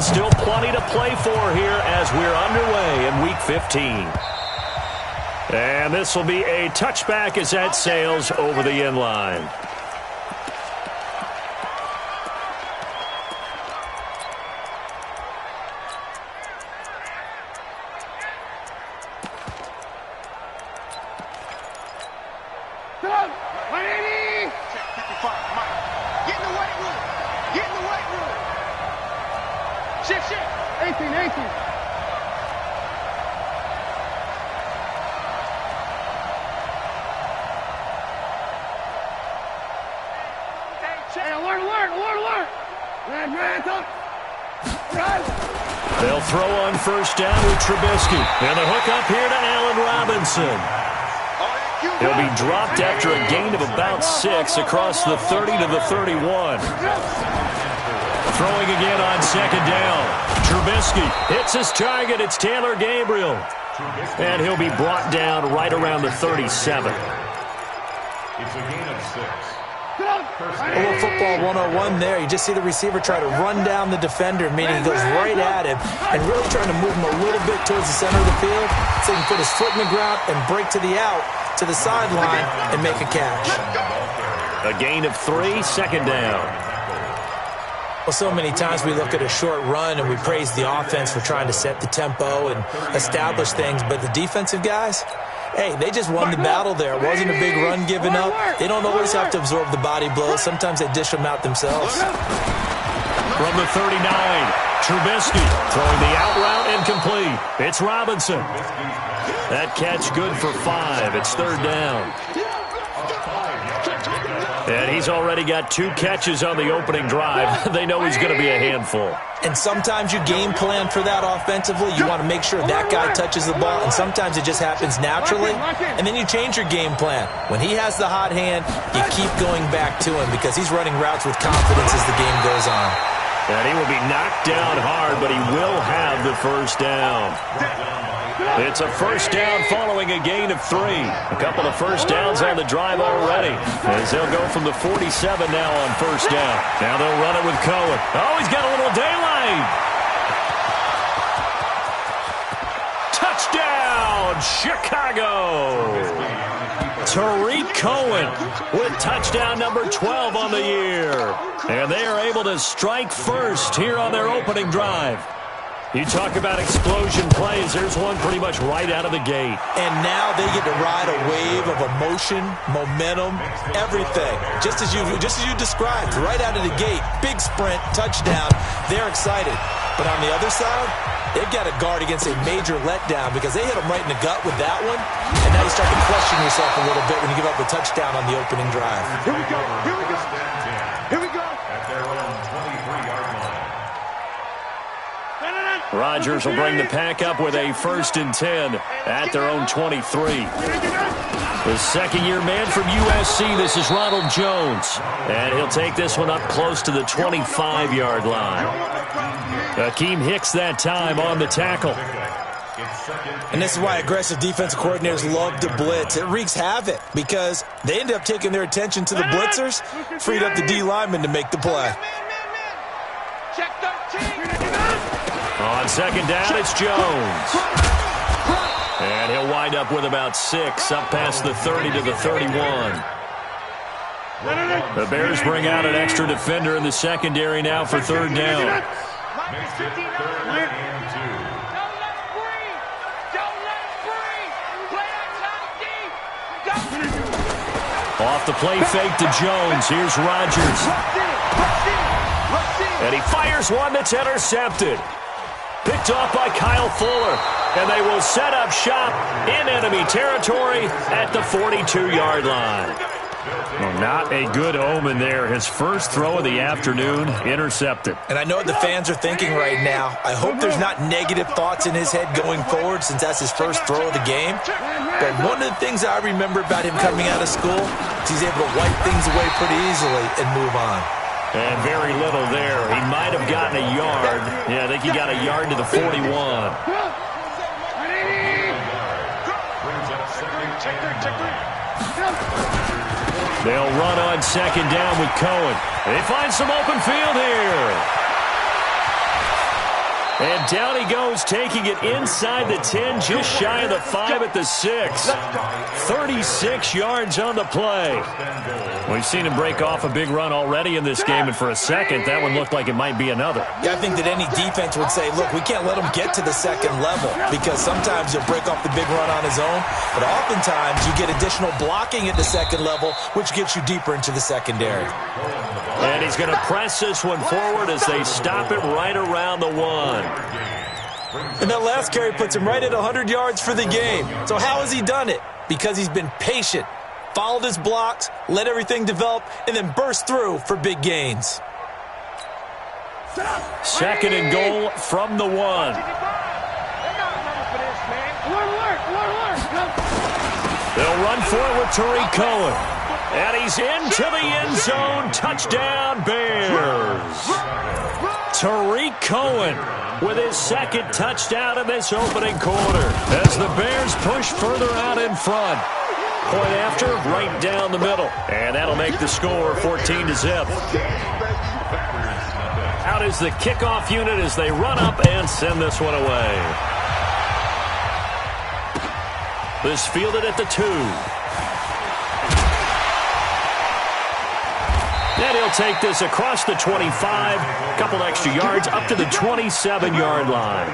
Still plenty to play for here as we're underway in Week 15. And this will be a touchback as that sails over the end line. They'll throw on first down with Trubisky. And the hook up here to Allen Robinson. He'll be dropped after a gain of about 6 across the 30 to the 31. Throwing again on second down. Trubisky hits his target. It's Taylor Gabriel. And he'll be brought down right around the 37. It's a gain of 6. A little football 101 there. You just see the receiver try to run down the defender, meaning he goes right at him and really trying to move him a little bit towards the center of the field so he can put his foot in the ground and break to the out, to the sideline, and make a catch. A gain of 3, second down. Well, so many times we look at a short run and we praise the offense for trying to set the tempo and establish things, but the defensive guys, hey, they just won the battle there. It wasn't a big run given up. They don't always have to absorb the body blows. Sometimes they dish them out themselves. From the 39, Trubisky throwing the out route incomplete. It's Robinson. That catch good for 5. It's third down. And he's already got 2 catches on the opening drive. They know he's going to be a handful. And sometimes you game plan for that offensively. You want to make sure that guy touches the ball, and sometimes it just happens naturally, and then you change your game plan. When he has the hot hand, you keep going back to him because he's running routes with confidence as the game goes on. And he will be knocked down hard, but he will have the first down. It's a first down following a gain of 3. A couple of first downs on the drive already, as they'll go from the 47 now on first down. Now they'll run it with Cohen. Oh, he's got a little daylight. Touchdown, Chicago. Tariq Cohen with touchdown number 12 on the year. And they are able to strike first here on their opening drive. You talk about explosion plays. There's one pretty much right out of the gate. And now they get to ride a wave of emotion, momentum, everything. Just as you described, right out of the gate, big sprint, touchdown. They're excited. But on the other side, they've got to guard against a major letdown because they hit them right in the gut with that one. And now you start to question yourself a little bit when you give up a touchdown on the opening drive. Here we go. Here we go. Here we go. At their own 23-yard line. Rodgers will bring the pack up with a 1st and 10 at their own 23. The second-year man from USC, this is Ronald Jones. And he'll take this one up close to the 25-yard line. Akeem Hicks that time on the tackle. And this is why aggressive defensive coordinators love to blitz. It wreaks havoc because they end up taking their attention to the blitzers, freed up the D lineman to make the play. On second down, it's Jones. And he'll wind up with about 6, up past the 30 to the 31. The Bears bring out an extra defender in the secondary now for third down. Off the play fake to Jones. Here's Rodgers. And he fires one that's intercepted. Picked off by Kyle Fuller. And they will set up shop in enemy territory at the 42-yard line. Well, not a good omen there. His first throw of the afternoon intercepted. And I know what the fans are thinking right now. I hope there's not negative thoughts in his head going forward since that's his first throw of the game. But one of the things I remember about him coming out of school is he's able to wipe things away pretty easily and move on. And very little there. He might have gotten a yard. Yeah, I think he got a yard to the 41. They'll run on second down with Cohen. They find some open field here. And down he goes, taking it inside the 10, just shy of the 5 at the 6. 36 yards on the play. We've seen him break off a big run already in this game, and for a second, that one looked like it might be another. Yeah, I think that any defense would say, look, we can't let him get to the second level, because sometimes he'll break off the big run on his own, but oftentimes you get additional blocking at the second level, which gets you deeper into the secondary. And he's going to press this one forward as they stop it right around the 1. And that last carry puts him right at 100 yards for the game. So how has he done it? Because he's been patient, followed his blocks, let everything develop, and then burst through for big gains. 2nd and goal from the 1. They'll run for it with Tariq Cohen. And he's into the end zone. Touchdown, Bears. Tariq Cohen with his 2nd touchdown in this opening quarter as the Bears push further out in front. Point after, right down the middle. And that'll make the score 14-0. Out is the kickoff unit as they run up and send this one away. This fielded at the 2. And he'll take this across the 25, a couple extra yards, up to the 27-yard line.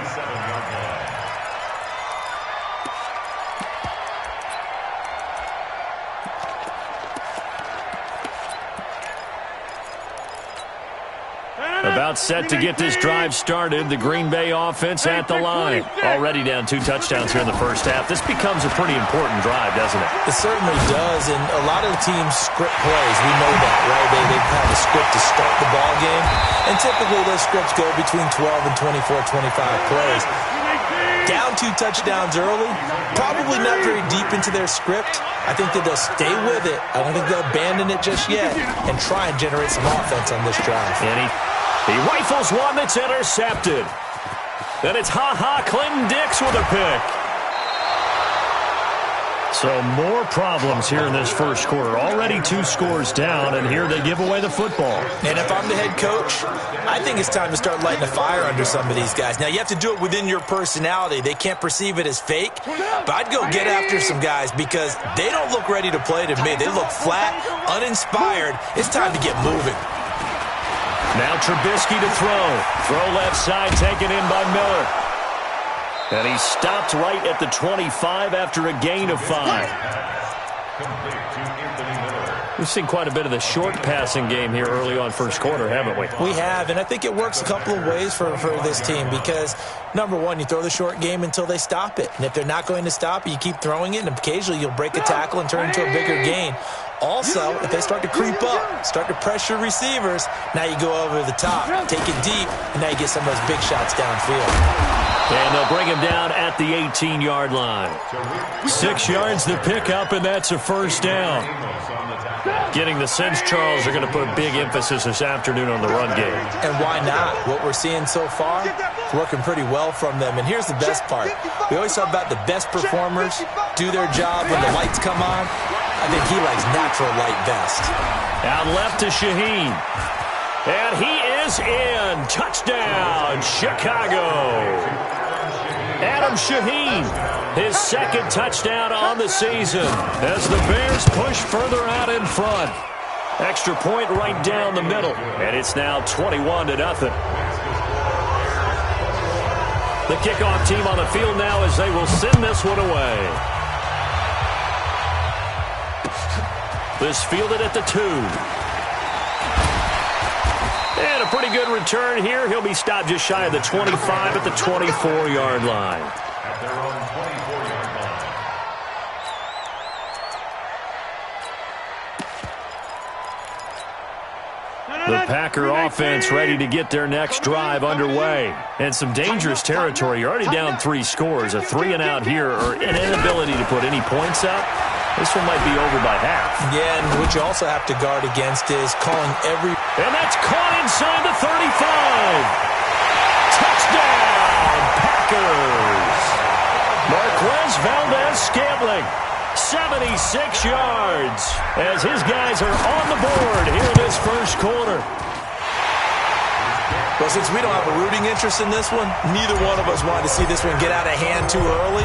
About set to get this drive started. The Green Bay offense at the line. Already down 2 touchdowns here in the first half. This becomes a pretty important drive, doesn't it? It certainly does, and a lot of the teams script plays. We know that, right? They have a script to start the ball game, and typically those scripts go between 12 and 24, 25 plays. Down 2 touchdowns early, probably not very deep into their script. I think that they'll stay with it. I don't think they'll abandon it just yet and try and generate some offense on this drive. And he rifles one that's intercepted. Then it's Clinton Dix with a pick. So more problems here in this first quarter. Already 2 scores down, and here they give away the football. And if I'm the head coach, I think it's time to start lighting a fire under some of these guys. Now, you have to do it within your personality. They can't perceive it as fake, but I'd go get after some guys because they don't look ready to play to me. They look flat, uninspired. It's time to get moving. Now Trubisky to throw. Throw left side, taken in by Miller. And he stopped right at the 25 after a gain of 5. We've seen quite a bit of the short passing game here early on first quarter, haven't we? We have, and I think it works a couple of ways for this team because, number one, you throw the short game until they stop it. And if they're not going to stop it, you keep throwing it, and occasionally you'll break a tackle and turn into a bigger gain. Also, if they start to creep up, start to pressure receivers, now you go over the top, take it deep, and now you get some of those big shots downfield. And they'll bring him down at the 18-yard line. 6 yards to pick up, and that's a first down. Getting the sense Charles are going to put big emphasis this afternoon on the run game. And why not? What we're seeing so far is working pretty well from them. And here's the best part. We always talk about the best performers do their job when the lights come on. I think he likes natural light best. Out left to Shaheen. And he is in. Touchdown, Chicago. Adam Shaheen, his 2nd touchdown on the season as the Bears push further out in front. Extra point right down the middle, and it's now 21-0. The kickoff team on the field now as they will send this one away. This fielded at the 2. And a pretty good return here. He'll be stopped just shy of the 25 at the 24-yard line. At their own 24-yard line. The Packer offense ready to get their next drive underway. And some dangerous territory. You're already down 3 scores. A 3-and-out here or an inability to put any points up. This one might be over by half. Yeah, and what you also have to guard against is calling every... And that's caught inside the 35. Touchdown, Packers. Marquez Valdez-Scantling, 76 yards, as his guys are on the board here in this first quarter. Well, since we don't have a rooting interest in this one, neither one of us wanted to see this one get out of hand too early.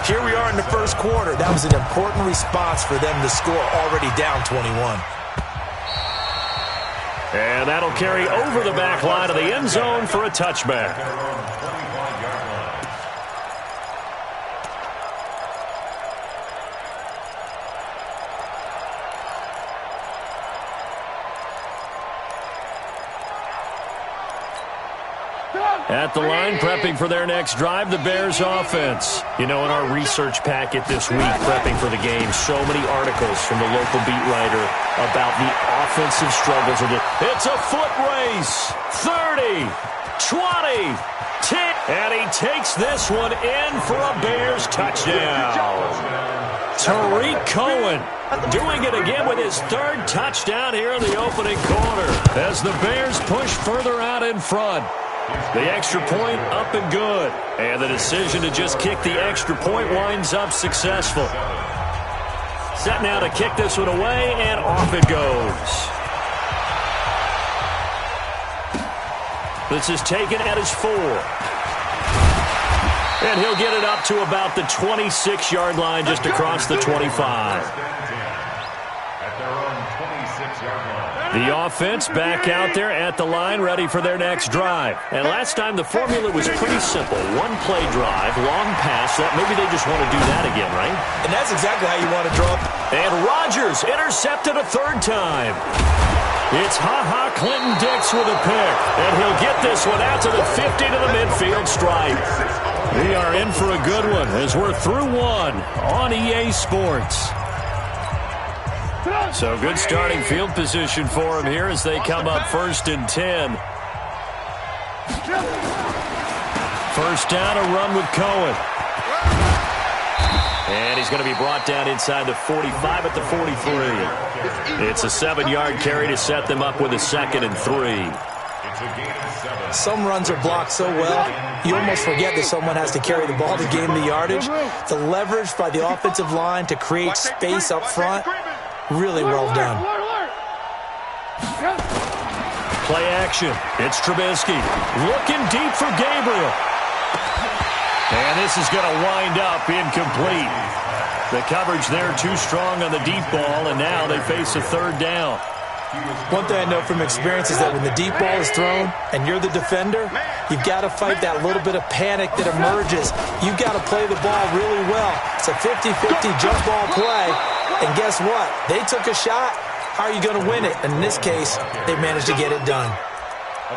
Here we are in the first quarter. That was an important response for them to score, already down 21. And that'll carry over the back line of the end zone for a touchback. At the line, prepping for their next drive, the Bears offense. You know, in our research packet this week, prepping for the game, so many articles from the local beat writer about the offensive struggles of it. It's a foot race. 30, 20, 10, and he takes this one in for a Bears touchdown. Tariq Cohen doing it again with his third touchdown here in the opening quarter as the Bears push further out in front. The extra point up and good. And the decision to just kick the extra point winds up successful. Set now to kick this one away, and off it goes. This is taken at his 4. And he'll get it up to about the 26-yard line, just across the 25. The offense back out there at the line, ready for their next drive. And last time, the formula was pretty simple. One-play drive, long pass. That maybe they just want to do that again, right? And that's exactly how you want to draw. And Rodgers intercepted a third time. It's Ha-Ha Clinton-Dix with a pick. And he'll get this one out to the 50 to the midfield stripe. We are in for a good one as we're through one on EA Sports. So good starting field position for him here as they come up 1st and 10. First down, a run with Cohen. And he's going to be brought down inside the 45 at the 43. It's a 7-yard carry to set them up with a 2nd and 3. Some runs are blocked so well, you almost forget that someone has to carry the ball to gain the yardage. The leverage by the offensive line to create space up front, really well done. Play action. It's Trubisky looking deep for Gabriel. And this is going to wind up incomplete. The coverage there too strong on the deep ball, and now they face a 3rd down. One thing I know from experience is that when the deep ball is thrown and you're the defender, you've got to fight that little bit of panic that emerges. You've got to play the ball really well. It's a 50-50 jump ball play. And guess what? They took a shot. How are you going to win it? And in this case, they managed to get it done.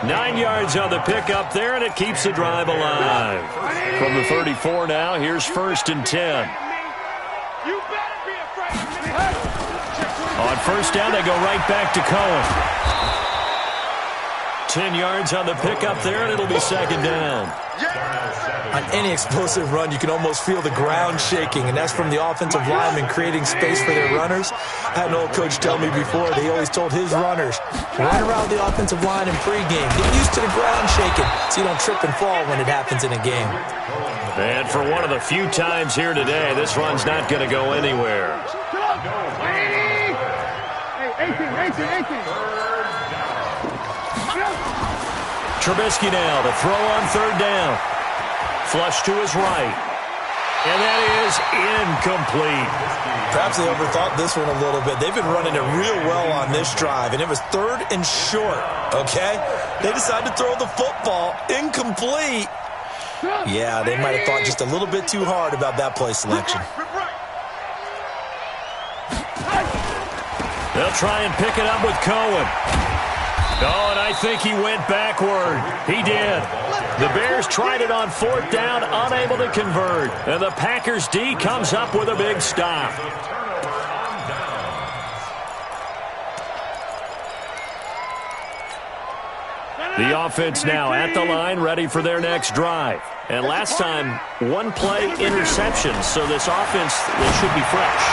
9 yards on the pickup there, and it keeps the drive alive. From the 34 now, here's 1st and 10. On 1st down, they go right back to Cohen. 10 yards on the pickup there, and it'll be 2nd down. On any explosive run, you can almost feel the ground shaking, and that's from the offensive linemen creating space for their runners. I had an old coach tell me before, they always told his runners, run around the offensive line in pregame. Get used to the ground shaking so you don't trip and fall when it happens in a game. And for one of the few times here today, this run's not going to go anywhere. Trubisky now to throw on 3rd down. Flush to his right. And that is incomplete. Perhaps they overthought this one a little bit. They've been running it real well on this drive, and it was 3rd and short, okay? They decided to throw the football incomplete. Yeah, they might have thought just a little bit too hard about that play selection. They'll try and pick it up with Cohen. Oh, and I think he went backward. He did. The Bears tried it on 4th down, unable to convert. And the Packers D comes up with a big stop. The offense now at the line, ready for their next drive. And last time, 1-play interception, so this offense, they should be fresh.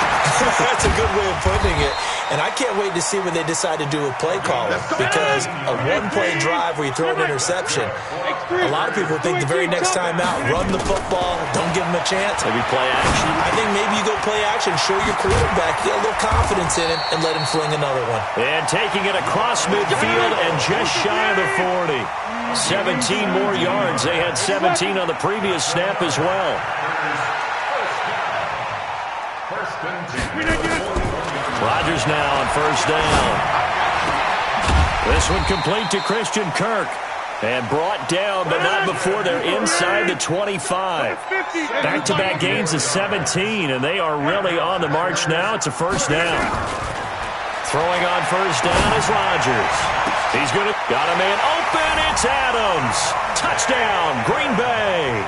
That's a good way of putting it. And I can't wait to see when they decide to do a play caller, because a 1-play drive where you throw an interception, a lot of people think the very next time out, run the football, don't give them a chance. Maybe play action. I think maybe you go play action, show your quarterback, get a little confidence in him, and let him fling another one. And taking it across midfield and just shy of the 40. 17 more yards. They had 17 on the previous snap as well. Rodgers now on first down. This one complete to Christian Kirk. And brought down, but not before they're inside the 25. Back-to-back gains of 17, and they are really on the march now. It's a first down. Throwing on first down is Rodgers. He's going to got a man open. It's Adams. Touchdown, Green Bay.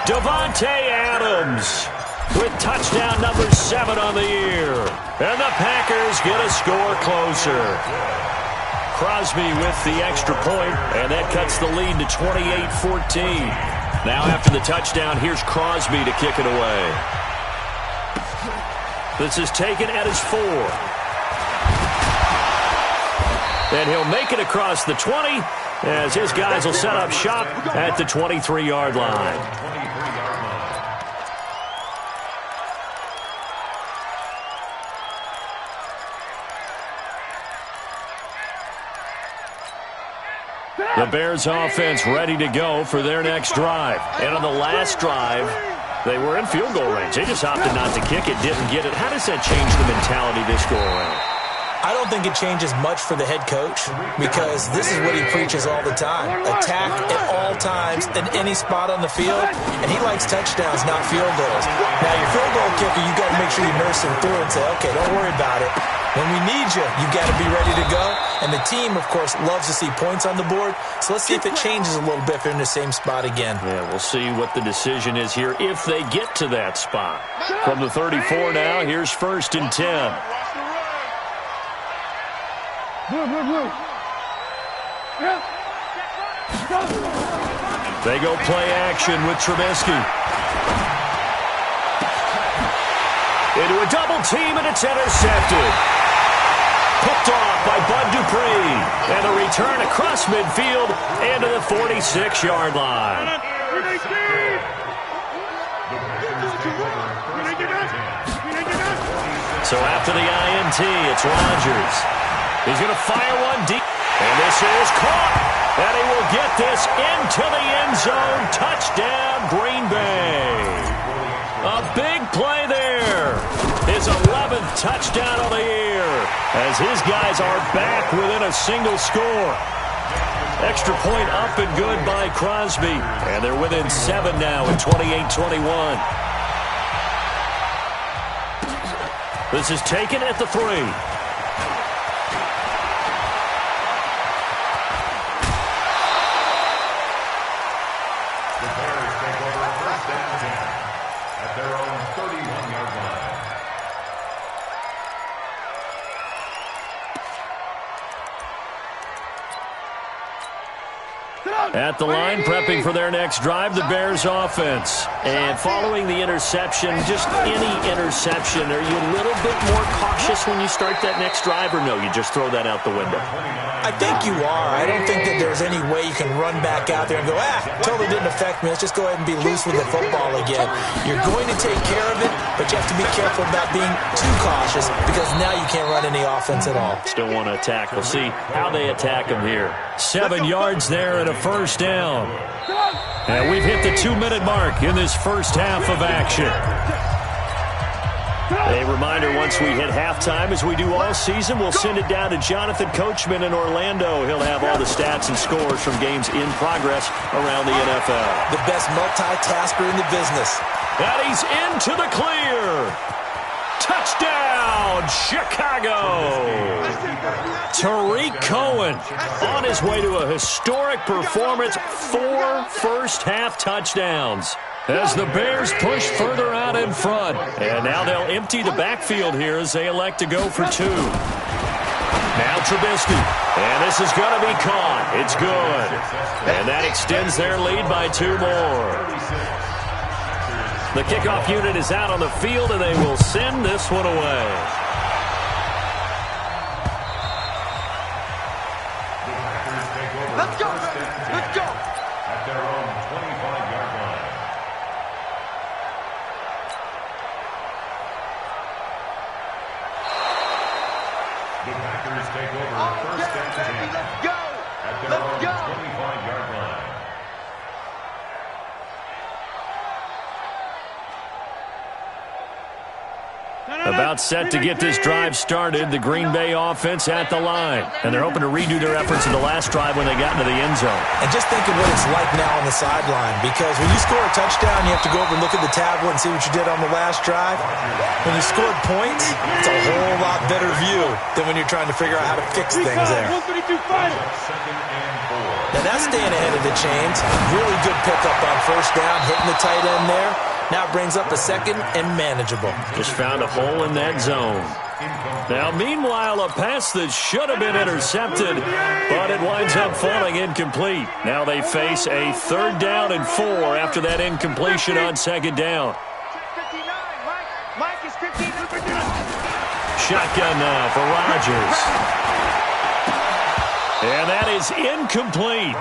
Davante Adams with touchdown number 7 on the year. And the Packers get a score closer. Crosby with the extra point, and that cuts the lead to 28-14. Now after the touchdown, here's Crosby to kick it away. This is taken at his 4. And he'll make it across the 20 as his guys will set up shop at the 23-yard line. The Bears offense ready to go for their next drive. And on the last drive, they were in field goal range. They just opted not to kick it, didn't get it. How does that change the mentality this go around? I don't think it changes much for the head coach because this is what he preaches all the time. Attack at all times in any spot on the field, and he likes touchdowns, not field goals. Now, your field goal kicker, you got to make sure you nurse him through and say, okay, don't worry about it. When we need you, you got to be ready to go. And the team, of course, loves to see points on the board. So let's see if it changes a little bit if they're in the same spot again. Yeah, we'll see what the decision is here if they get to that spot. From the 34 now, here's 1st and 10. They go play action with Trubisky. Into a double team, and it's intercepted. Picked off by Bud Dupree. And a return across midfield into the 46-yard line. So after the INT, it's Rodgers. He's going to fire one deep. And this is caught. And he will get this into the end zone. Touchdown, Green Bay. A big play there. His 11th touchdown of the year as his guys are back within a single score. Extra point up and good by Crosby. And they're within 7 now at 28-21. This is taken at the 3. At the line, prepping for their next drive, the Bears offense. And following the interception, just any interception, are you a little bit more cautious when you start that next drive, or no, you just throw that out the window? I think you are. I don't think that there's any way you can run back out there and go, totally didn't affect me. Let's just go ahead and be loose with the football again. You're going to take care of it, but you have to be careful about being too cautious because now you can't run any offense at all. Still want to attack. We'll see how they attack them here. 7 yards there and a first down. And we've hit the 2-minute mark in this first half of action. A reminder, once we hit halftime, as we do all season, we'll send it down to Jonathan Coachman in Orlando. He'll have all the stats and scores from games in progress around the NFL. The best multitasker in the business. And he's into the clear. Touchdown, Chicago. Tariq Cohen on his way to a historic performance. 4 first-half touchdowns as the Bears push further out in front. And now they'll empty the backfield here as they elect to go for 2. Now Trubisky. And this is going to be caught. It's good. And that extends their lead by 2 more. The kickoff unit is out on the field, and they will send this one away. Let's go. Let's go. At their own 25-yard line. The Packers take over first and 10. Let's go. At their own About set to get this drive started, the Green Bay offense at the line. And they're hoping to redo their efforts in the last drive when they got into the end zone. And just think of what it's like now on the sideline, because when you score a touchdown, you have to go over and look at the tablet and see what you did on the last drive. When you scored points, it's a whole lot better view than when you're trying to figure out how to fix things there. Now that's staying ahead of the chains. Really good pickup on first down, hitting the tight end there. Now it brings up a second and manageable. Just found a hole in that zone. Now, meanwhile, a pass that should have been intercepted, but it winds up falling incomplete. Now they face a 3rd down and 4 after that incompletion on 2nd down. Shotgun now for Rodgers. And that is incomplete.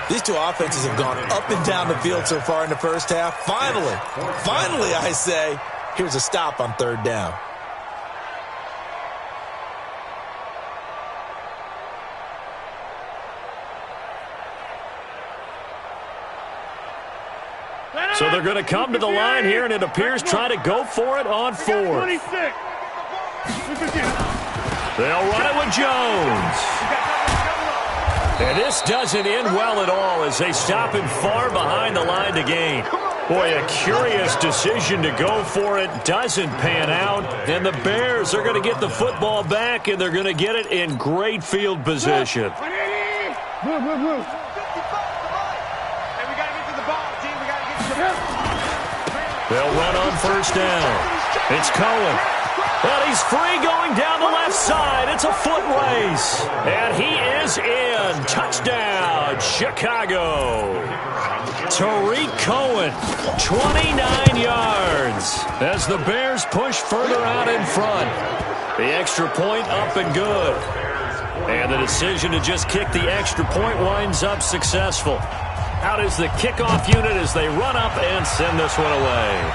These two offenses have gone up and down the field so far in the first half. Finally, I say, here's a stop on 3rd down. So they're going to come to the line here, and it appears try to go for it on 4th. They'll run it with Jones. And this doesn't end well at all as they stop him far behind the line to gain. Boy, a curious decision to go for it doesn't pan out. And the Bears are going to get the football back, and they're going to get it in great field position. They'll run on first down. It's Cohen. And he's free going down the left side. It's a foot race. And he is in. Touchdown, Chicago. Tariq Cohen, 29 yards. As the Bears push further out in front. The extra point up and good. And the decision to just kick the extra point winds up successful. Out is the kickoff unit as they run up and send this one away.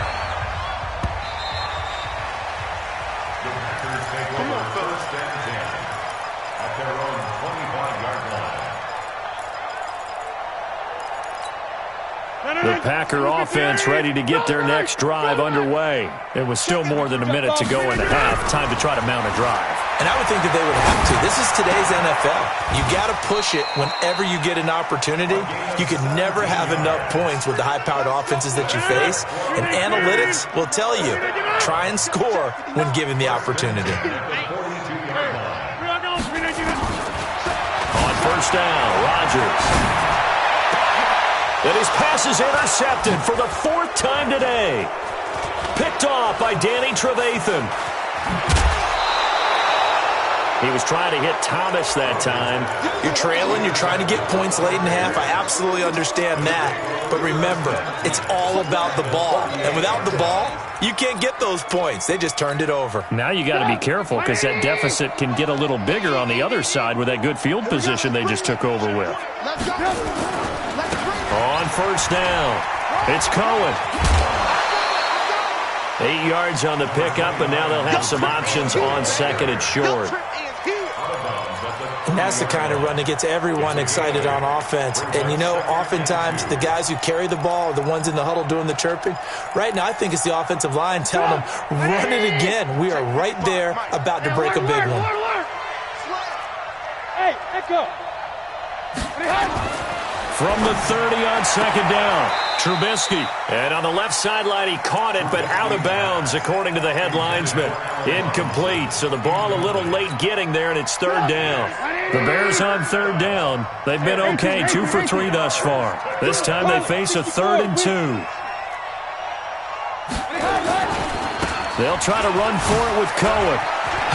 The Packer offense ready to get their next drive underway. There was still more than a minute to go in the half. Time to try to mount a drive. And I would think that they would have to. This is today's NFL. You got to push it whenever you get an opportunity. You can never have enough points with the high-powered offenses that you face. And analytics will tell you, try and score when given the opportunity. On first down, Rodgers. And his pass is intercepted for the 4th time today. Picked off by Danny Trevathan. He was trying to hit Thomas that time. You're trailing. You're trying to get points late in half. I absolutely understand that. But remember, it's all about the ball. And without the ball, you can't get those points. They just turned it over. Now you got to be careful because that deficit can get a little bigger on the other side with that good field position they just took over with. On first down, it's Cohen. 8 yards on the pickup, and now they'll have some options on 2nd and short. And that's the kind of run that gets everyone excited on offense. And, you know, oftentimes the guys who carry the ball are the ones in the huddle doing the chirping. Right now, I think it's the offensive line telling them, run it again. We are right there about to break a big one. Hey, let go. From the 30 on 2nd down, Trubisky. And on the left sideline, he caught it, but out of bounds, according to the head linesman. Incomplete, so the ball a little late getting there, and it's 3rd down. The Bears on 3rd down. They've been okay, 2 for 3 thus far. This time they face a 3rd and 2. They'll try to run for it with Cohen.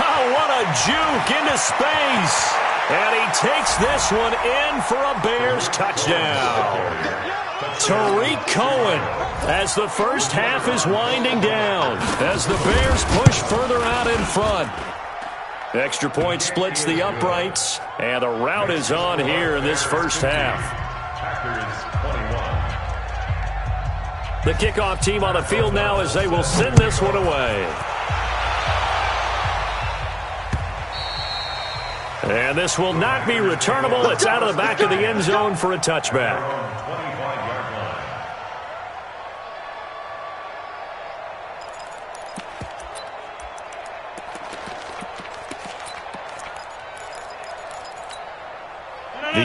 Oh, what a juke into space. And he takes this one in for a Bears touchdown. Tariq Cohen as the first half is winding down. As the Bears push further out in front. Extra point splits the uprights. And the rout is on here in this first half. The kickoff team on the field now as they will send this one away. And this will not be returnable. It's out of the back of the end zone for a touchback.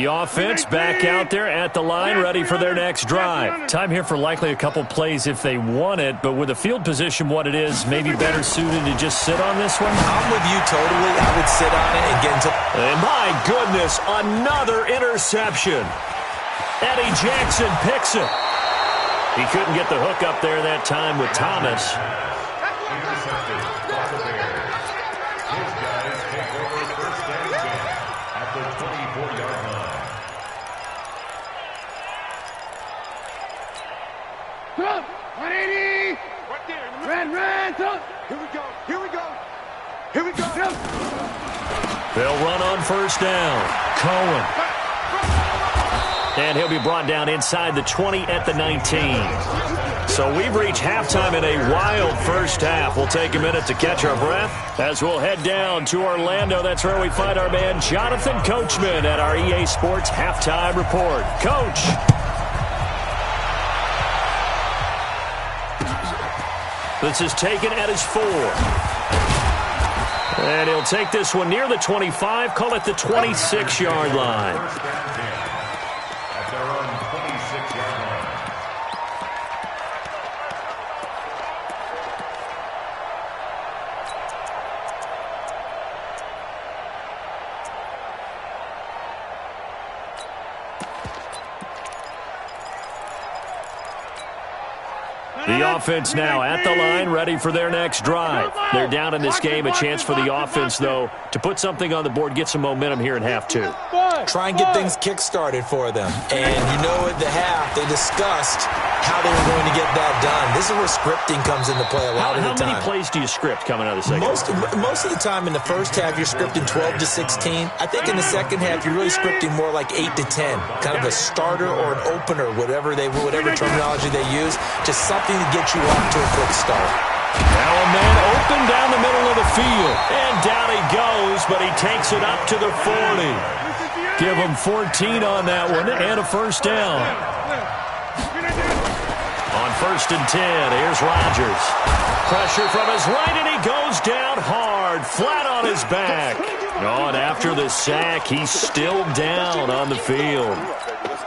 The offense back out there at the line, ready for their next drive. Time here for likely a couple plays if they want it, but with the field position what it is, maybe better suited to just sit on this one? I'm with you totally. I would sit on it and get into... And my goodness, another interception. Eddie Jackson picks it. He couldn't get the hook up there that time with Thomas. Intercepted by the Bears. His guys take over first and 10 at the 24-yard line. Come, 180. Right there. Run, come. Here we go. They'll run on first down. Cohen. And he'll be brought down inside the 20 at the 19. So we've reached halftime in a wild first half. We'll take a minute to catch our breath as we'll head down to Orlando. That's where we find our man Jonathan Coachman at our EA Sports Halftime Report. Coach. This is taken at his 4. And he'll take this one near the 25, call it the 26-yard line. First and 10 at their own 26-yard line. The offense now at the line, ready for their next drive. They're down in this game. A chance for the offense, though, to put something on the board, get some momentum here in half 2. Try and get things kick-started for them. And you know at the half, they discussed how they were going to get that done. This is where scripting comes into play a lot of the time. How many plays do you script coming out of the second half? Most of the time in the first half, you're scripting 12 to 16. I think in the second half, you're really scripting more like 8 to 10. Kind of a starter or an opener, whatever terminology they use. Just something to get you off to a quick start. Now a man open down the middle of the field. And down he goes, but he takes it up to the 40. Give him 14 on that one and a first down. On first and 10, here's Rodgers. Pressure from his right, and he goes down hard, flat on his back. Oh, and after the sack, he's still down on the field.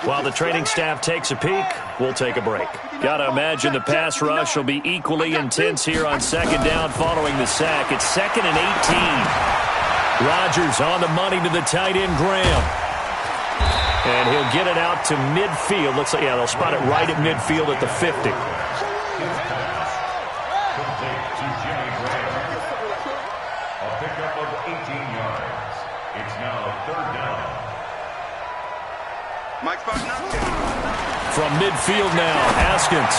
While the training staff takes a peek, we'll take a break. Got to imagine the pass rush will be equally intense here on second down following the sack. It's 2nd and 18. Rodgers on the money to the tight end, Graham. And he'll get it out to midfield. Looks like, they'll spot it right at midfield at the 50. A pickup of 18 yards. It's now 3rd down. From midfield now, Haskins.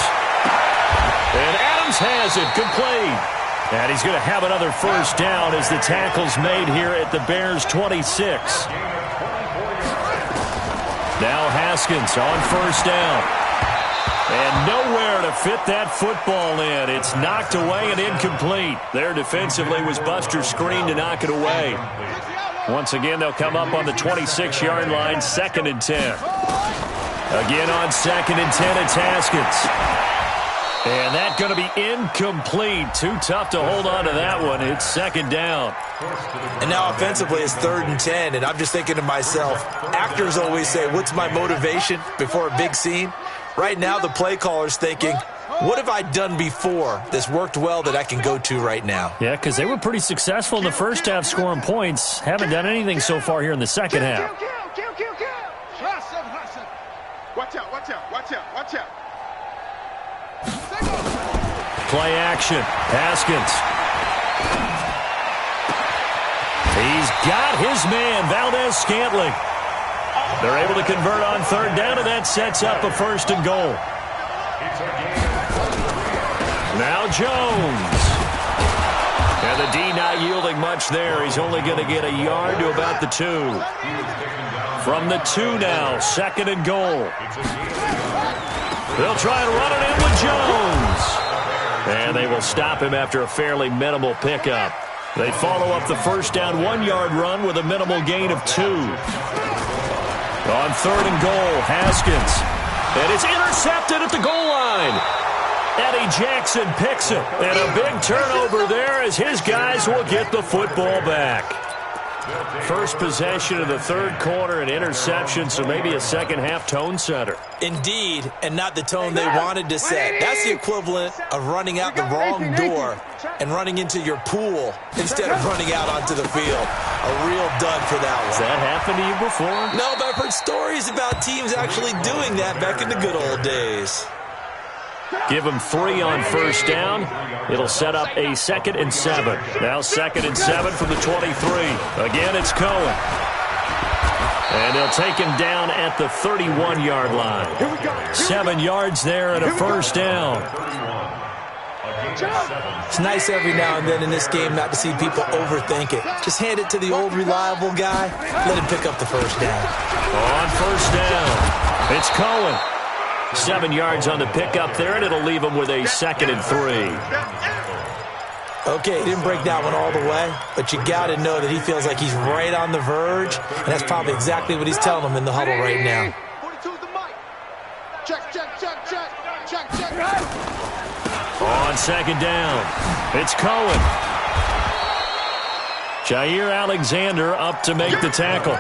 And Adams has it, complete. And he's going to have another first down as the tackle's made here at the Bears' 26. Now Haskins on first down. And nowhere to fit that football in. It's knocked away and incomplete. There defensively was Buster's screen to knock it away. Once again, they'll come up on the 26-yard line, 2nd and 10. Again on 2nd and 10, it's Haskins. And that's going to be incomplete. Too tough to hold on to that one. It's 2nd down. And now offensively it's 3rd and 10, and I'm just thinking to myself, actors always say, what's my motivation before a big scene? Right now the play caller's thinking, what have I done before that's worked well that I can go to right now? Yeah, because they were pretty successful in the first half scoring points. Haven't done anything so far here in the second half. Watch out, watch out, watch out, watch out. Play action. Haskins. He's got his man, Valdez-Scantling. They're able to convert on 3rd down, and that sets up a 1st and goal. Now Jones. And the D not yielding much there. He's only going to get a yard to about the 2. From the 2 now, 2nd and goal. They'll try and run it in with Jones. And they will stop him after a fairly minimal pickup. They follow up the first down 1-yard run with a minimal gain of 2. On 3rd and goal, Haskins. And it's intercepted at the goal line. Eddie Jackson picks it. And a big turnover there as his guys will get the football back. First possession of the third quarter, an interception, so maybe a second-half tone setter. Indeed, and not the tone they wanted to set. That's the equivalent of running out the wrong door and running into your pool instead of running out onto the field. A real dud for that one. Has that happened to you before? No, but I've heard stories about teams actually doing that back in the good old days. Give them 3 on first down. It'll set up a 2nd and 7. Now 2nd and 7 from the 23. Again, it's Cohen. And they'll take him down at the 31-yard line. 7 yards there and a first down. It's nice every now and then in this game not to see people overthink it. Just hand it to the old reliable guy. Let him pick up the first down. On first down, it's Cohen. 7 yards on the pickup there, and it'll leave him with a 2nd and 3. Okay, he didn't break that one all the way, but you got to know that he feels like he's right on the verge, and that's probably exactly what he's telling them in the huddle right now. 42 the mic. Check, check, check, check, check, check. On second down, it's Cohen. Jair Alexander up to make the tackle.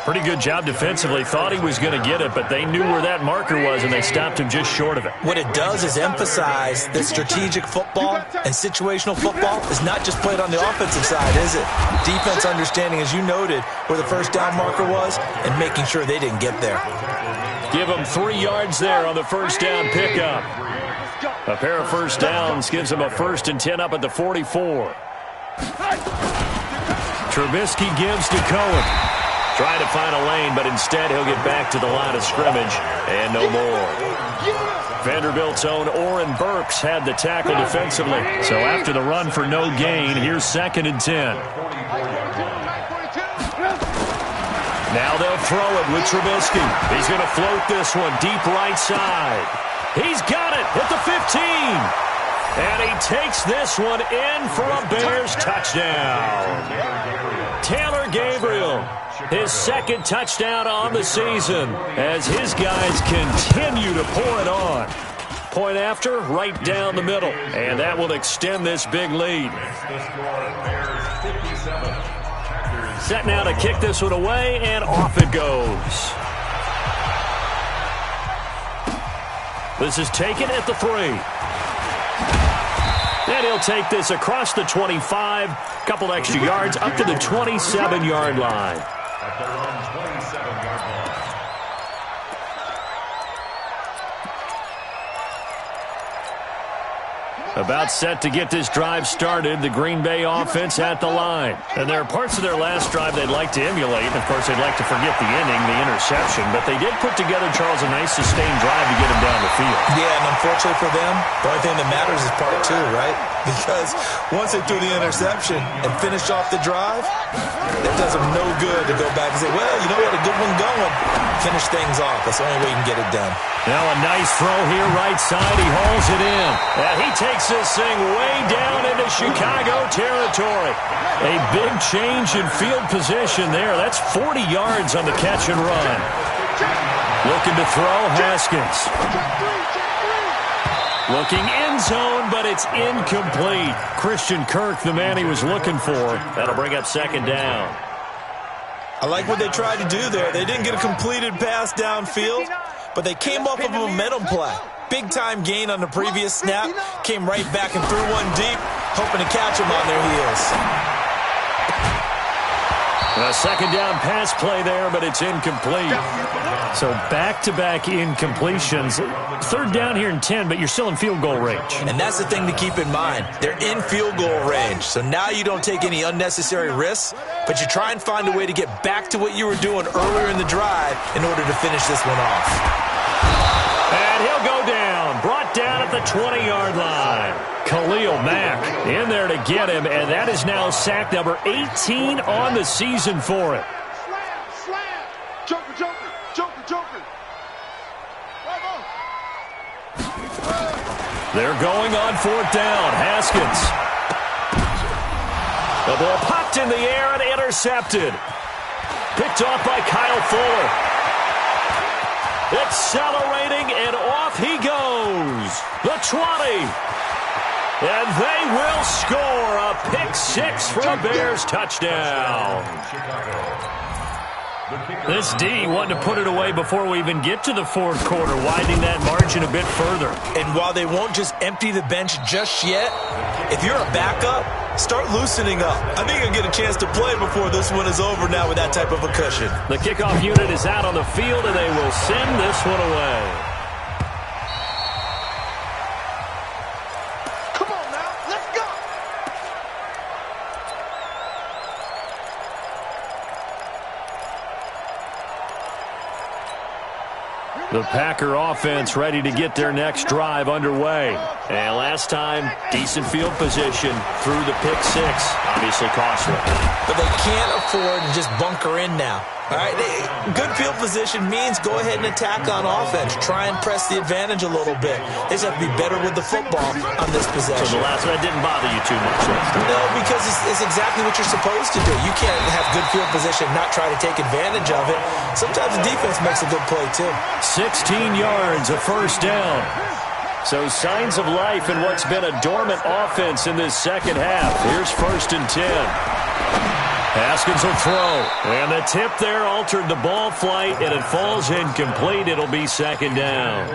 Pretty good job defensively. Thought he was going to get it, but they knew where that marker was, and they stopped him just short of it. What it does is emphasize that strategic football and situational football is not just played on the offensive side, is it? Defense understanding, as you noted, where the first down marker was and making sure they didn't get there. Give them 3 yards there on the first down pickup. A pair of first downs gives them a 1st and 10 up at the 44. Trubisky gives to Cohen. Trying to find a lane, but instead he'll get back to the line of scrimmage and no more. Vanderbilt's own Oren Burks had the tackle defensively. So after the run for no gain, here's 2nd and 10. Now they'll throw it with Trubisky. He's going to float this one deep right side. He's got it at the 15. And he takes this one in for a Bears touchdown. Taylor Gabriel, his 2nd touchdown on the season as his guys continue to pour it on. Point after, right down the middle. And that will extend this big lead. Set now to kick this one away, and off it goes. This is taken at the 3. And he'll take this across the 25, couple extra yards up to the 27-yard line. At their own 27-yard line. About set to get this drive started, the Green Bay offense at the line. And there are parts of their last drive they'd like to emulate. And, of course, they'd like to forget the inning, the interception. But they did put together, Charles, a nice sustained drive to get him down the field. Yeah, and unfortunately for them, the only thing that matters is part 2, right? Because once they threw the interception and finished off the drive, it does them no good to go back and say, well, you know, we had a good one going. Finish things off. That's the only way you can get it done. Now a nice throw here right side. He hauls it in. And he takes this thing way down into Chicago territory. A big change in field position there. That's 40 yards on the catch and run. Looking to throw, Haskins. Looking end zone, but it's incomplete. Christian Kirk, the man he was looking for. That'll bring up 2nd down. I like what they tried to do there. They didn't get a completed pass downfield, but they came off of a momentum play. Big-time gain on the previous snap. Came right back and threw one deep, hoping to catch them on their heels. A 2nd down pass play there, but it's incomplete. So back-to-back incompletions. 3rd down here and 10, but you're still in field goal range. And that's the thing to keep in mind. They're in field goal range. So now you don't take any unnecessary risks, but you try and find a way to get back to what you were doing earlier in the drive in order to finish this one off. And he'll go down. Brought down at the 20-yard line. Khalil Mack in there to get him, and that is now sack number 18 on the season for it. Slam. Joker, joker, joker, joker. They're going on 4th down. Haskins. The ball popped in the air and intercepted. Picked off by Kyle Fuller. Accelerating, and off he goes. The 20. And they will score a pick-6 for a Bears touchdown. This D wanted to put it away before we even get to the fourth quarter, widening that margin a bit further. And while they won't just empty the bench just yet, if you're a backup, start loosening up. I think you'll get a chance to play before this one is over now with that type of a cushion. The kickoff unit is out on the field, and they will send this one away. The Packer offense ready to get their next drive underway. And last time, decent field position through the pick-6. Obviously costly. But they can't afford to just bunker in now. All right, good field position means go ahead and attack on offense. Try and press the advantage a little bit. They just have to be better with the football on this possession. So the last one didn't bother you too much? No, because it's exactly what you're supposed to do. You can't have good field position, not try to take advantage of it. Sometimes the defense makes a good play, too. 16 yards, a first down. So signs of life in what's been a dormant offense in this second half. Here's 1st and 10. Haskins will throw. And the tip there altered the ball flight, and it falls incomplete. It'll be 2nd down.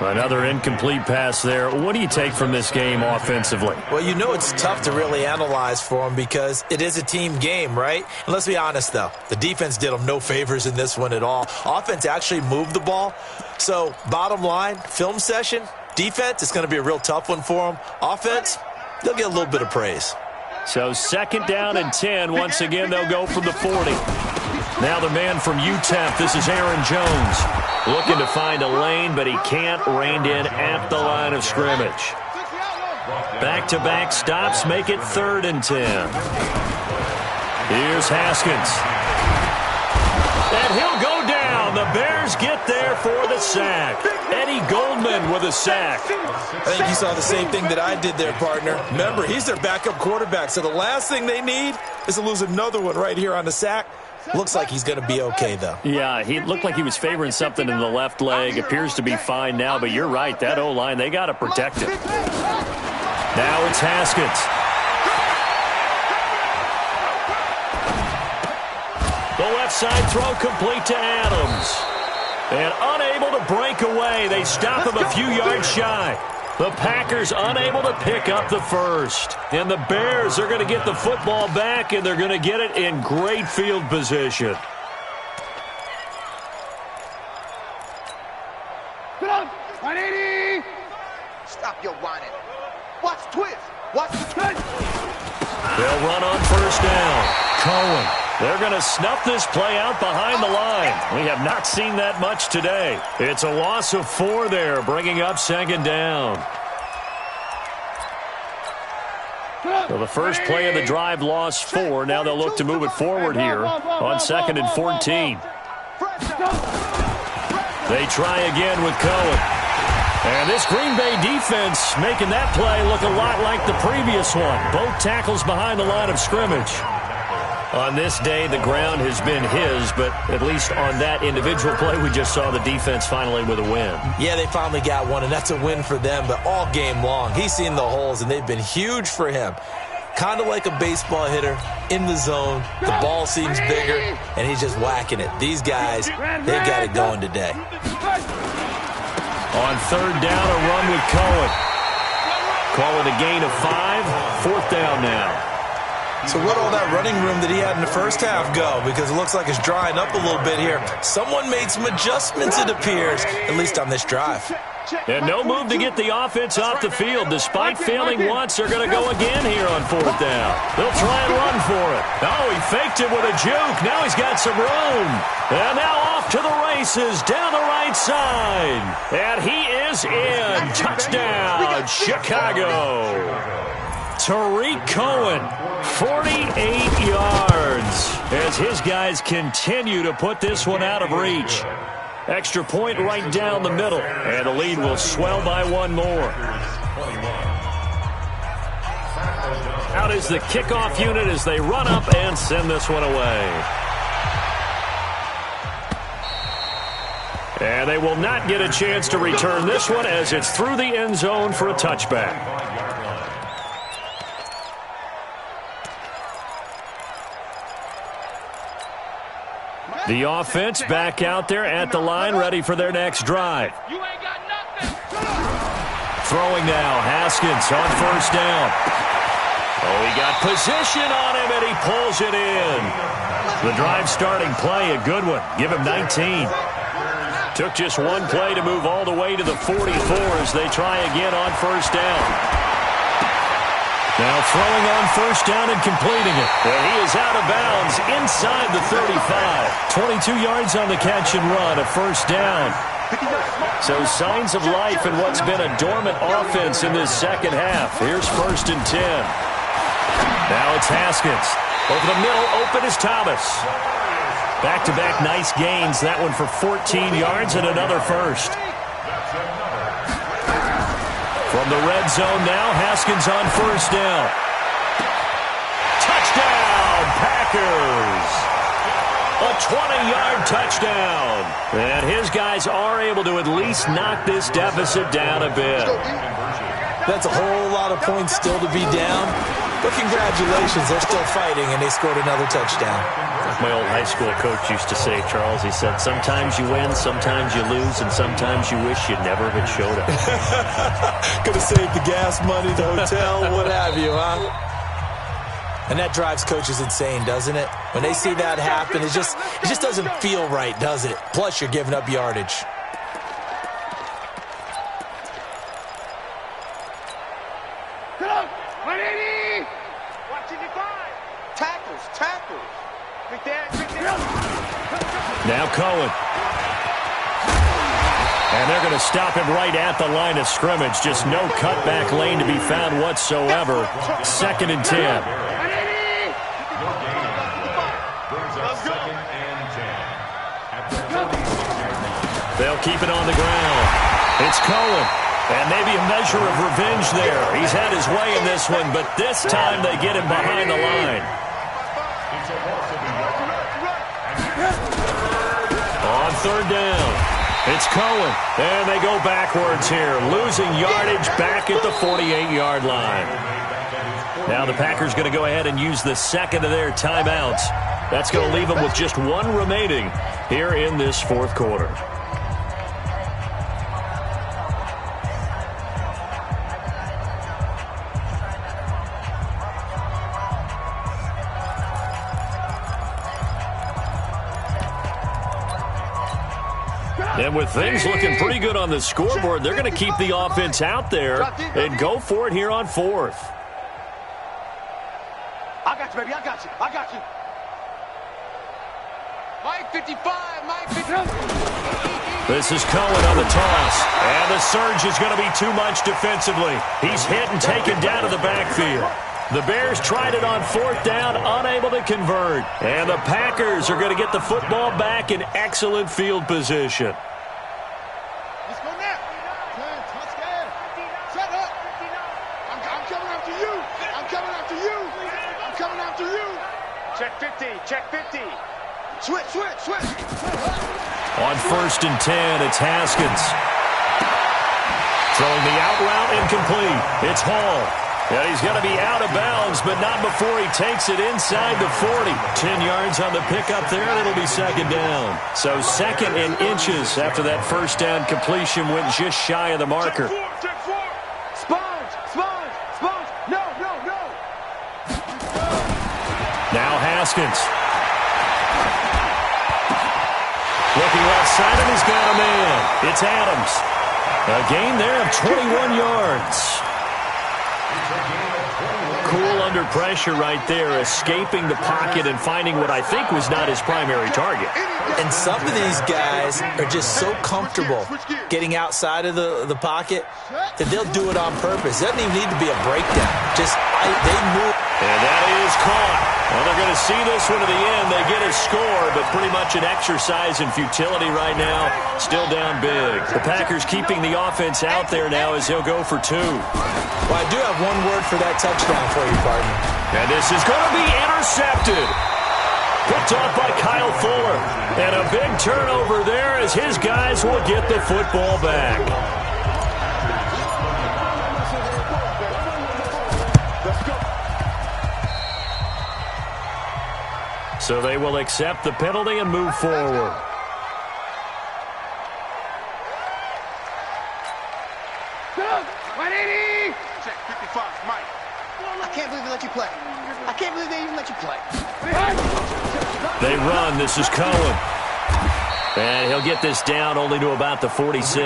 Another incomplete pass there. What do you take from this game offensively? Well, you know it's tough to really analyze for them because it is a team game, right? And let's be honest, though. The defense did them no favors in this one at all. Offense actually moved the ball. So, bottom line, film session, defense, it's going to be a real tough one for them. Offense, they'll get a little bit of praise. So 2nd down and 10. Once again, they'll go from the 40. Now the man from UTEP, this is Aaron Jones. Looking to find a lane, but he can't. Reined in at the line of scrimmage. Back-to-back stops make it 3rd and 10. Here's Haskins. And he'll go down. The Bears get there for the sack. Eddie Goldman with a sack. I think you saw the same thing that I did there, partner. Remember, he's their backup quarterback, so the last thing they need is to lose another one right here on the sack. Looks like he's going to be okay, though. Yeah, he looked like he was favoring something in the left leg. Appears to be fine now, but you're right. That O-line, they got to protect him. Now it's Haskins. The left side throw complete to Adams. And unable to break away. They stop him a few yards shy. The Packers unable to pick up the first. And the Bears are going to get the football back, and they're going to get it in great field position. Put on 180. Stop your whining. Watch the twist. Watch the twist. They'll run on 1st down. Cohen. They're going to snuff this play out behind the line. We have not seen that much today. It's a loss of 4 there, bringing up 2nd down. So the first play of the drive lost 4. Now they'll look to move it forward here on 2nd and 14. They try again with Cohen. And this Green Bay defense making that play look a lot like the previous one. Both tackles behind the line of scrimmage. On this day, the ground has been his, but at least on that individual play, we just saw the defense finally with a win. Yeah, they finally got one, and that's a win for them, but all game long, he's seen the holes, and they've been huge for him. Kind of like a baseball hitter in the zone. The ball seems bigger, and he's just whacking it. These guys, they've got it going today. On 3rd down, a run with Cohen. Call it a gain of 5. 4th down now. So where'd all that running room that he had in the first half go? Because it looks like it's drying up a little bit here. Someone made some adjustments, it appears, at least on this drive. And no move to get the offense off the field. Despite failing once, they're going to go again here on 4th down. They'll try and run for it. Oh, he faked it with a juke. Now he's got some room. And now off to the races down the right side. And he is in. Touchdown, Chicago. Tariq Cohen, 48 yards, as his guys continue to put this one out of reach. Extra point right down the middle, and the lead will swell by 1 more. Out is the kickoff unit as they run up and send this one away. And they will not get a chance to return this one as it's through the end zone for a touchback. The offense back out there at the line, ready for their next drive. Throwing now, Haskins on first down. Oh, he got position on him, and he pulls it in. The drive starting play, a good one. Give him 19. Took just one play to move all the way to the 44 as they try again on first down. Now throwing on first down and completing it. And he is out of bounds inside the 35. 22 yards on the catch and run, a first down. So signs of life in what's been a dormant offense in this second half. Here's 1st and 10. Now it's Haskins. Over the middle, open is Thomas. Back-to-back nice gains. That one for 14 yards and another first. From the red zone now, Haskins on first down. Touchdown, Packers! A 20-yard touchdown. And his guys are able to at least knock this deficit down a bit. That's a whole lot of points still to be down. But congratulations, they're still fighting, and they scored another touchdown. My old high school coach used to say, Charles, he said, sometimes you win, sometimes you lose, and sometimes you wish you never had showed up. Could have saved the gas money, the hotel, what have you, huh? And that drives coaches insane, doesn't it? When they see that happen, it just doesn't feel right, does it? Plus, you're giving up yardage. Now Cohen. And they're going to stop him right at the line of scrimmage. Just no cutback lane to be found whatsoever. 2nd and 10. They'll keep it on the ground. It's Cohen. And maybe a measure of revenge there. He's had his way in this one, but this time they get him behind the line. On 3rd down, it's Cohen, and they go backwards here, losing yardage back at the 48-yard line. Now the Packers going to go ahead and use the second of their timeouts. That's going to leave them with just one remaining here in this 4th quarter. And with things looking pretty good on the scoreboard, they're going to keep the offense out there and go for it here on 4th. I got you, baby. I got you. I got you. Mike 55. Mike 55. This is Cohen on the toss. And the surge is going to be too much defensively. He's hit and taken down to the backfield. The Bears tried it on 4th down, unable to convert. And the Packers are going to get the football back in excellent field position. Let's go now. Shut up. I'm coming after you. I'm coming after you. I'm coming after you. Check 50. Check 50. Switch. On 1st and 10, it's Haskins. Throwing the out route incomplete. It's Hall. Yeah, he's going to be out of bounds, but not before he takes it inside the 40. 10 yards on the pickup there, and it'll be 2nd down. So 2nd and inches after that first down completion went just shy of the marker. Check 4. Sponge. No. Now Haskins. Looking left side, and he's got a man. It's Adams. A gain there of 21 yards. Cool under pressure right there, escaping the pocket and finding what I think was not his primary target. And some of these guys are just so comfortable getting outside of the pocket that they'll do it on purpose. It doesn't even need to be a breakdown. They move. And that is caught. Well, they're going to see this one to the end. They get a score, but pretty much an exercise in futility right now. Still down big. The Packers keeping the offense out there now as he'll go for 2. Well, I do have one word for that touchdown for you, partner. And this is going to be intercepted. Picked off by Kyle Fuller. And a big turnover there as his guys will get the football back. So they will accept the penalty and move forward. Check 55, Mike. I can't believe they let you play. I can't believe they even let you play. They run. This is Cohen. And he'll get this down only to about the 46.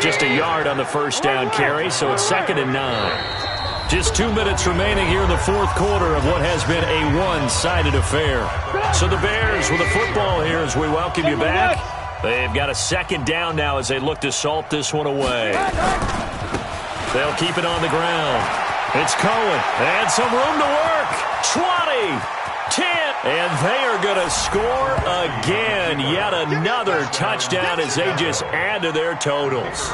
Just a yard on the first down carry, so it's 2nd and 9. Just 2 minutes remaining here in the fourth quarter of what has been a one-sided affair. So the Bears with the football here as we welcome you back. They've got a 2nd down now as they look to salt this one away. They'll keep it on the ground. It's Cohen. And some room to work. 20, 10. And they are going to score again. Yet another touchdown as they just add to their totals.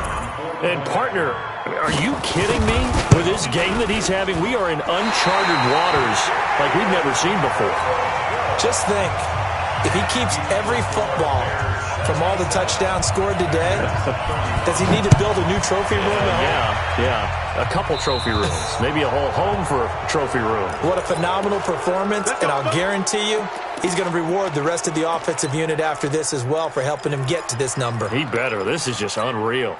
And, partner, are you kidding me? With this game that he's having, we are in uncharted waters like we've never seen before. Just think, if he keeps every football from all the touchdowns scored today, does he need to build a new trophy room at home? Yeah. A couple trophy rooms. Maybe a whole home for a trophy room. What a phenomenal performance, and I'll guarantee you he's going to reward the rest of the offensive unit after this as well for helping him get to this number. He better. This is just unreal.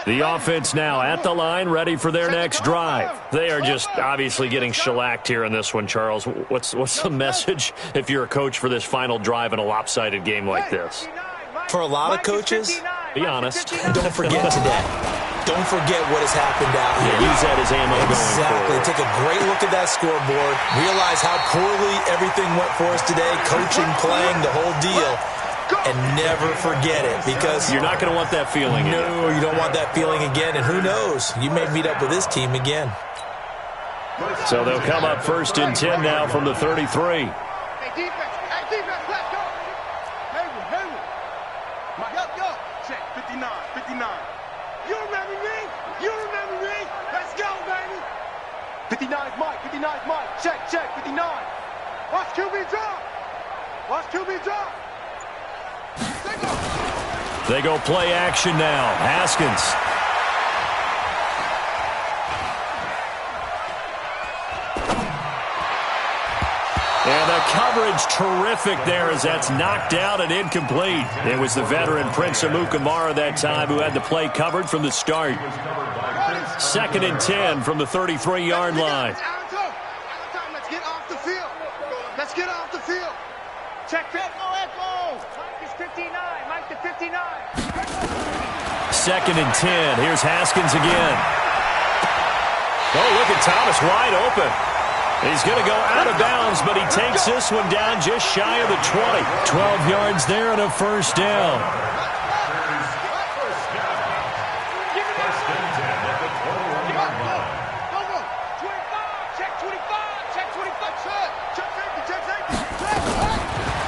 The offense now at the line, ready for their next drive. They are just obviously getting shellacked here in this one, Charles. What's the message if you're a coach for this final drive in a lopsided game like this? For a lot of coaches, be honest. Don't forget today. Don't forget what has happened out here. Use that as ammo going forward. Take a great look at that scoreboard. Realize how poorly everything went for us today. Coaching, playing, the whole deal. And never forget it, because you're not going to want that feeling. No, you don't want that feeling again. And who knows? You may meet up with this team again. So they'll come up 1st and 10 now from the 33. Hey, defense. Hey, defense. Let's go. Hayward. Yo. Check. 59. You remember me? Let's go, baby. 59 is Mike. Check. 59. Watch QB drop. They go play action now. Haskins. And the coverage terrific there as that's knocked down and incomplete. It was the veteran Prince Amukamara that time who had the play covered from the start. 2nd and 10 from the 33-yard line. Let's get off the field. Check. Echo. Mike is 59. Mike to 59. 2nd and 10. Here's Haskins again. Oh, look at Thomas wide open. He's going to go out of bounds, but he takes this one down just shy of the 20. 12 yards there and a 1st down.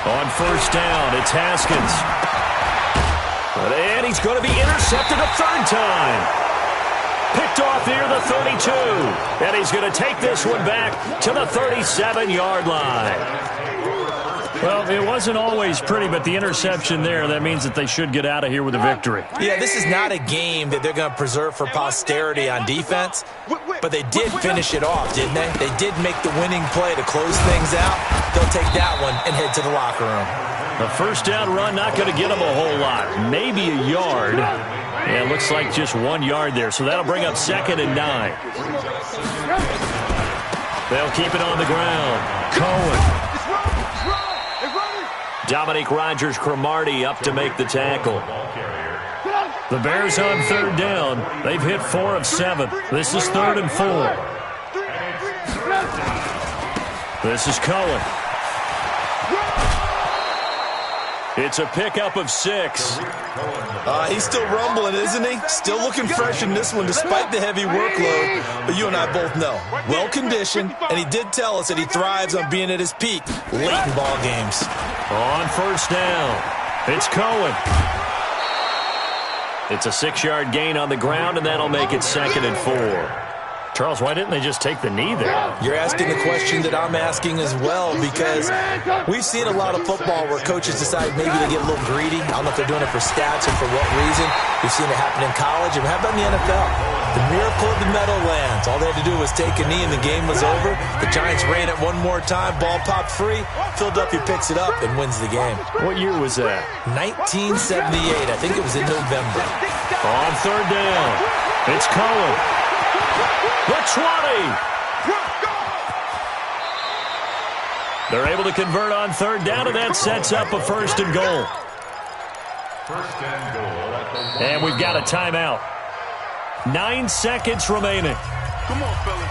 On 1st down, it's Haskins. And he's going to be intercepted a 3rd time. Picked off near the 32. And he's going to take this one back to the 37-yard line. Well, it wasn't always pretty, but the interception there, that means that they should get out of here with a victory. Yeah, this is not a game that they're going to preserve for posterity on defense, but they did finish it off, didn't they? They did make the winning play to close things out. They'll take that one and head to the locker room. The 1st down run not going to get them a whole lot. Maybe a yard. Yeah, it looks like just 1 yard there, so that'll bring up 2nd and 9. They'll keep it on the ground. Cohen. Dominique Rodgers-Cromartie up to make the tackle. The Bears on 3rd down. They've hit 4 of 7. This is 3rd and 4. This is Cohen. It's a pickup of 6. He's still rumbling, isn't he? Still looking fresh in this one despite the heavy workload. But you and I both know, well-conditioned, and he did tell us that he thrives on being at his peak late in ball games. On 1st down, it's Cohen. It's a 6-yard gain on the ground, and that'll make it 2nd and 4. Charles, why didn't they just take the knee there? You're asking the question that I'm asking as well, because we've seen a lot of football where coaches decide maybe they get a little greedy. I don't know if they're doing it for stats or for what reason. We've seen it happen in college. And how about in the NFL? The miracle of the Meadowlands. All they had to do was take a knee and the game was over. The Giants ran it one more time. Ball popped free. Philadelphia picks it up and wins the game. What year was that? 1978. I think it was in November. On third down, it's Cohen. The 20. They're able to convert on third down, and that sets up a first and goal. First and goal. And we've got a timeout. 9 seconds remaining. Come on, fellas.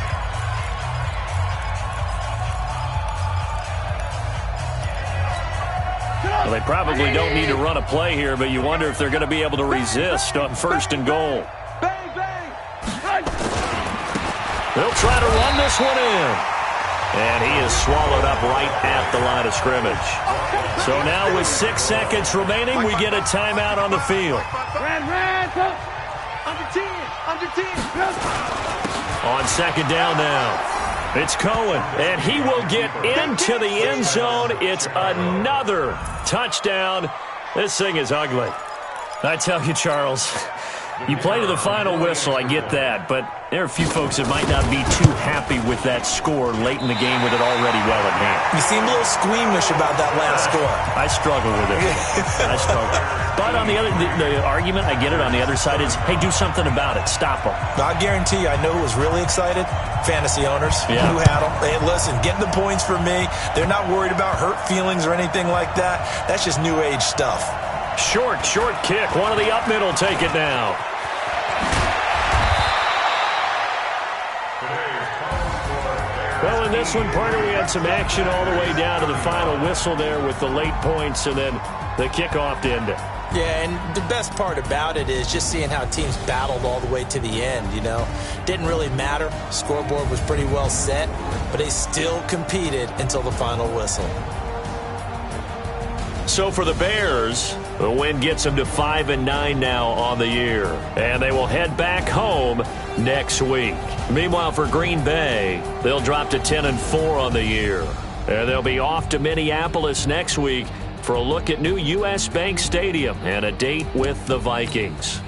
Well, they probably don't need to run a play here, but you wonder if they're going to be able to resist on first and goal. Bang, bang. They'll try to run this one in. And he is swallowed up right at the line of scrimmage. So now with 6 seconds remaining, we get a timeout on the field. Under 10. On second down now, it's Cohen, and he will get into the end zone. It's another touchdown. This thing is ugly. I tell you, Charles, you play to the final whistle, I get that, but there are a few folks that might not be too happy with that score late in the game with it already well at hand. You seem a little squeamish about that last score. I struggle with it. I struggle. But on the other, the argument, I get it, on the other side is, hey, do something about it. Stop them. I guarantee you, I know who was really excited. Fantasy owners who had them. Hey, listen, getting the points for me. They're not worried about hurt feelings or anything like that. That's just new age stuff. Short kick. One of the up middle take it now. Well, in this one, partner, we had some action all the way down to the final whistle there with the late points and then the kickoff to end it. Yeah, and the best part about it is just seeing how teams battled all the way to the end, you know. Didn't really matter. Scoreboard was pretty well set, but they still competed until the final whistle. So for the Bears, the win gets them to 5-9 now on the year. And they will head back home next week. Meanwhile, for Green Bay, they'll drop to 10-4 on the year. And they'll be off to Minneapolis next week for a look at new U.S. Bank Stadium and a date with the Vikings.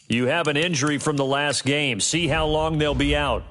You have an injury from the last game. See how long they'll be out.